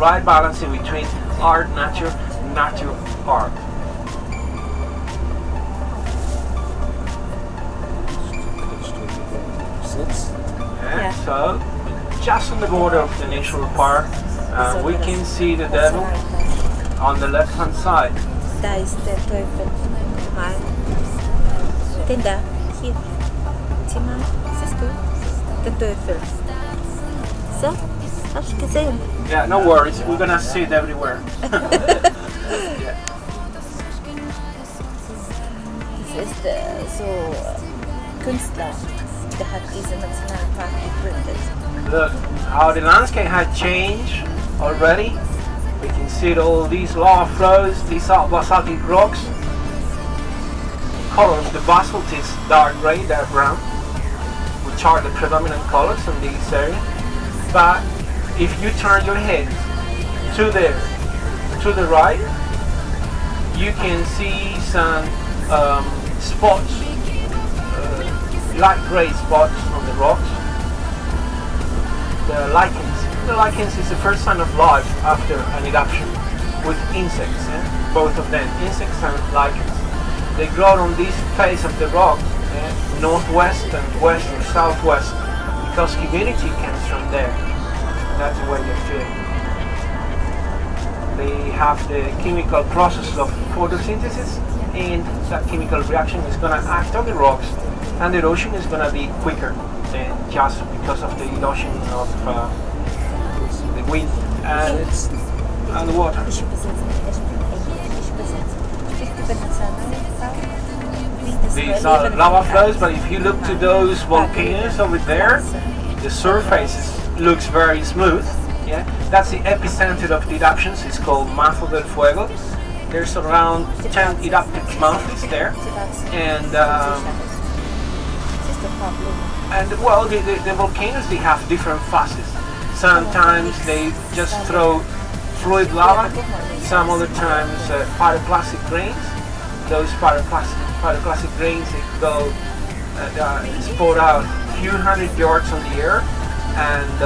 right balance in between art, nature, nature, art. Yeah. So, just on the border of the national park, we can see the devil on the left hand side. Da ist der Teufel. Den da, hier. Sieh mal, siehst du? Der Teufel. So, hast du gesehen? Yeah, no worries, we're gonna see it everywhere. Yeah. Das ist so Künstler, der hat diesen Nationalpark gegründet. Look how the landscape had changed already. We can see all these lava flows, these basaltic rocks. Colors, the basalt is dark grey, dark brown, which are the predominant colors in this area. But if you turn your head to the right, you can see some spots, light grey spots on the rocks. The lichens is the first sign of life after an eruption with insects, both of them, insects and lichens. They grow on this face of the rock, northwest and west or southwest, because humidity comes from there. That's the way they feel. They have the chemical process of photosynthesis, and that chemical reaction is going to act on the rocks, and the erosion is going to be quicker than just because of the erosion of the wind and the water. These are lava flows, but if you look to those volcanoes over there, the surface looks very smooth. Yeah, that's the epicenter of the eruptions. It's called Mazo del Fuego. There's around 10 eruptive months there, and well, the volcanoes, they have different phases. Sometimes they just throw fluid lava, some other times pyroclastic grains. Those pyroclastic grains, they go sport out a few hundred yards on the air, and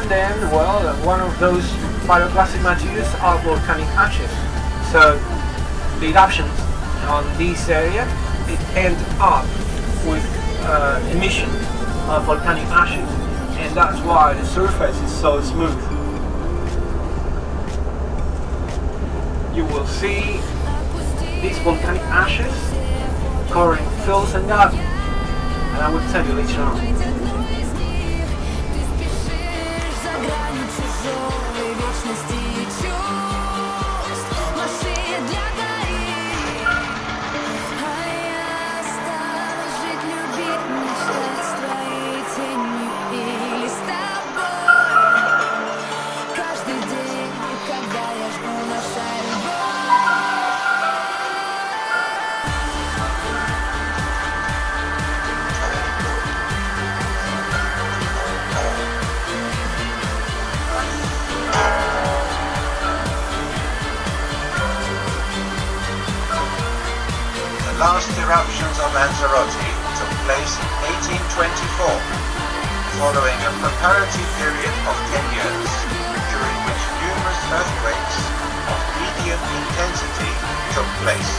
then, well, one of those pyroclastic materials are volcanic ashes. So the eruptions on this area, it ends up with emission of volcanic ashes, and that's why the surface is so smooth. You will see these volcanic ashes covering fields and gardens, and I will tell you later on. The last eruptions of Lanzarote took place in 1824, following a preparative period of 10 years, during which numerous earthquakes of medium intensity took place.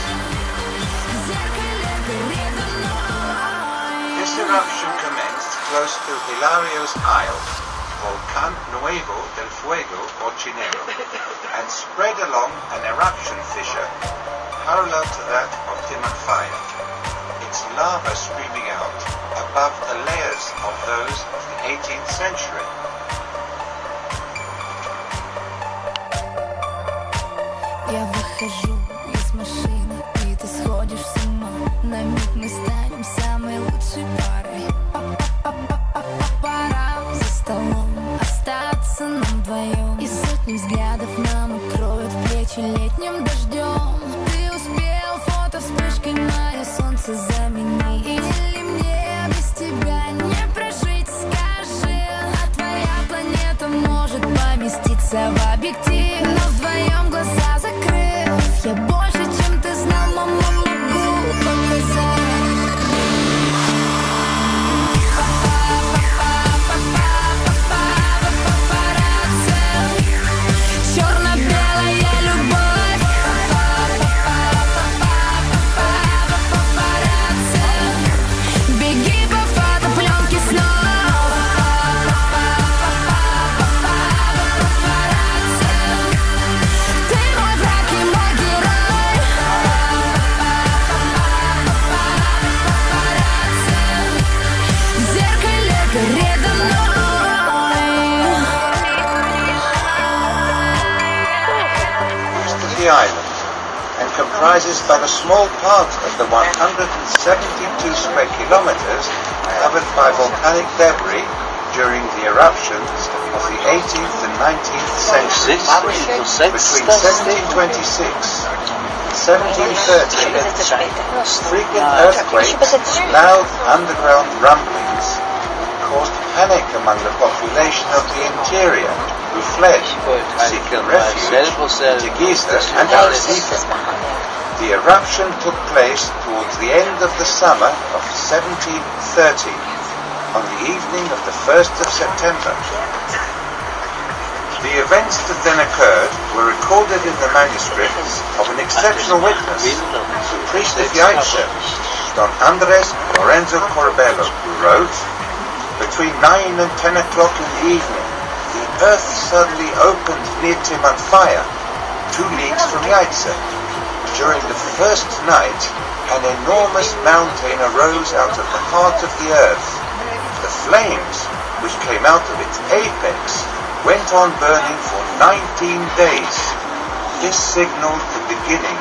This eruption commenced close to Hilario's Isle, Volcán Nuevo del Fuego or Chinero, and spread along an eruption fissure parallel to that of Timotfaya, its lava streaming out above the layers of those of the 18th century. Я выхожу из машины, и ты сходишь с ума. На миг мы станем самой лучшей парой. Пора за столом остаться нам вдвоем, и сотни взглядов нам укроют плечи летним дождем. Ты успел фото вспышкой мое солнце заменить, или мне без тебя не прожить, скажи. А твоя планета может поместиться в объектив, но вдвоем глаза закрыв, я больше, чем ты знал, мама, могу показать. the island and comprises but a small part of the 172 square kilometers covered by volcanic debris during the eruptions of the 18th and 19th centuries. Between 1726 and 1730, frequent earthquakes, loud underground rumblings caused panic among the population of the interior, who fled, seeking refuge to Giza and Arrecife. The eruption took place towards the end of the summer of 1730, on the evening of the 1st of September. The events that then occurred were recorded in the manuscripts of an exceptional witness, the priest of Yaitse, Don Andres Lorenzo Corbello, who wrote, "Between 9 and 10 o'clock in the evening, the earth suddenly opened near Timanfaya, 2 leagues from Yaitse. During the first night, an enormous mountain arose out of the heart of the earth. The flames, which came out of its apex, went on burning for 19 days. This signaled the beginning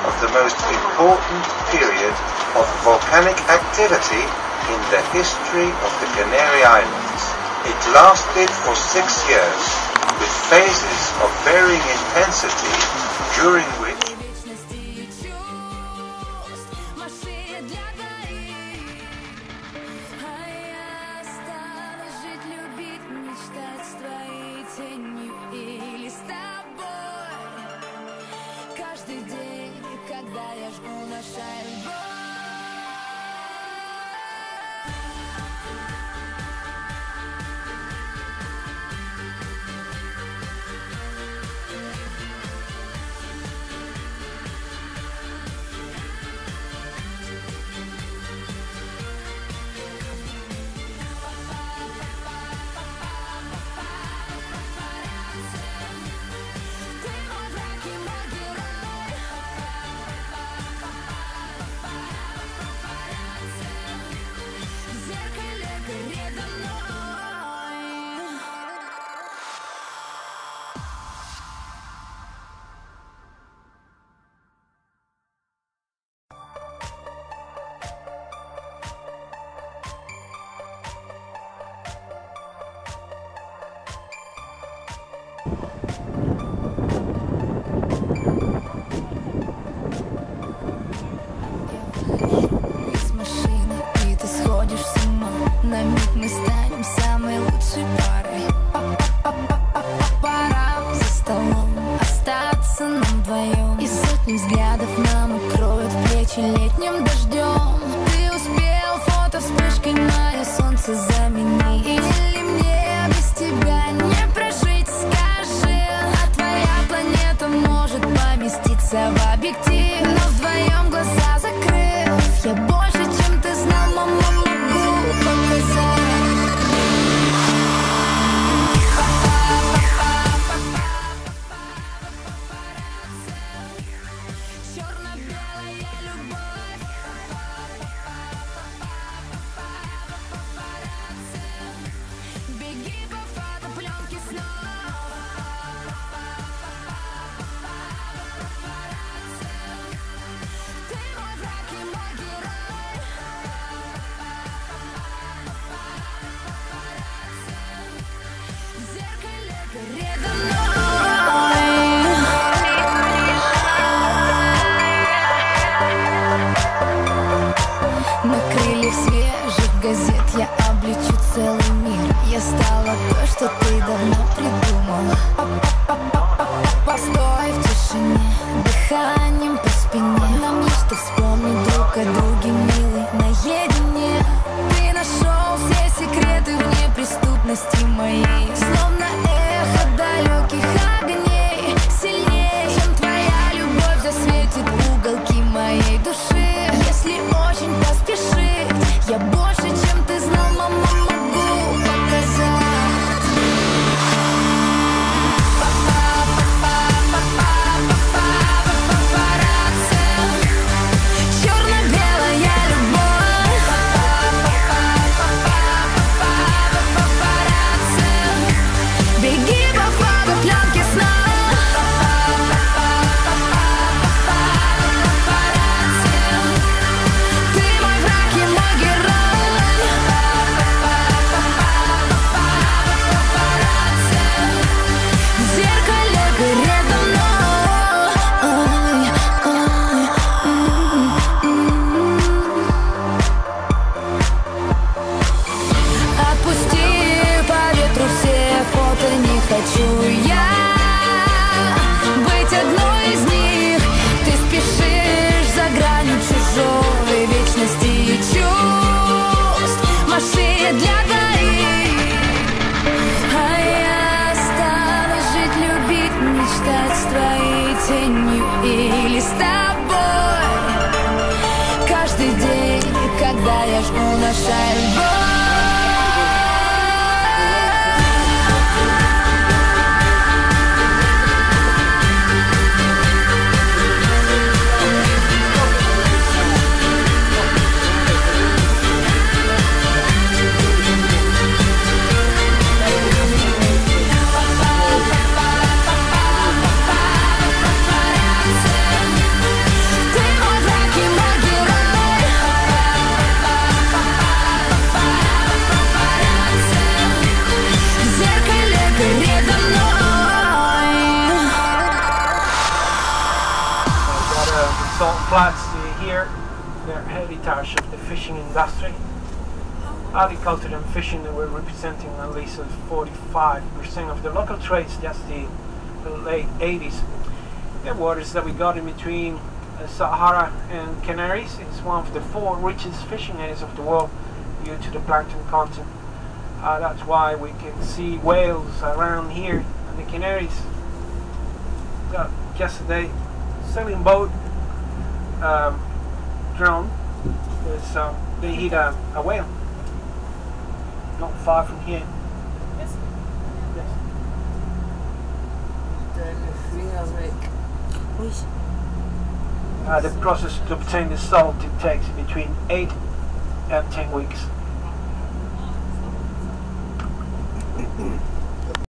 of the most important period of volcanic activity in the history of the Canary Islands. It lasted for 6 years, with phases of varying intensity, during which на миг мы станем самой лучшей парой. Пора за столом остаться нам вдвоем, и сотни взглядов нам укроют плечи летним дождем. Ты успел фото вспышкой мое солнце заменить, или мне без тебя не прожить, скажи. А твоя планета может поместиться в объектив, но вдвоем глаза закрыв, я больше, чем ты знал, мама, могу показать. стать с твоей тенью или с тобой. Каждый день, когда я жму наш альбом. Salt flats here, they're heritage of the fishing industry. Agriculture and fishing were representing at least 45% of the local trades just the late 80s. The waters that we got in between Sahara and Canaries is one of the 4 richest fishing areas of the world due to the plankton content. That's why we can see whales around here and the Canaries. Yesterday, sailing boat drone was they hit a whale not far from here. Yes. Yes. The process to obtain the salt, it takes between 8 and 10 weeks.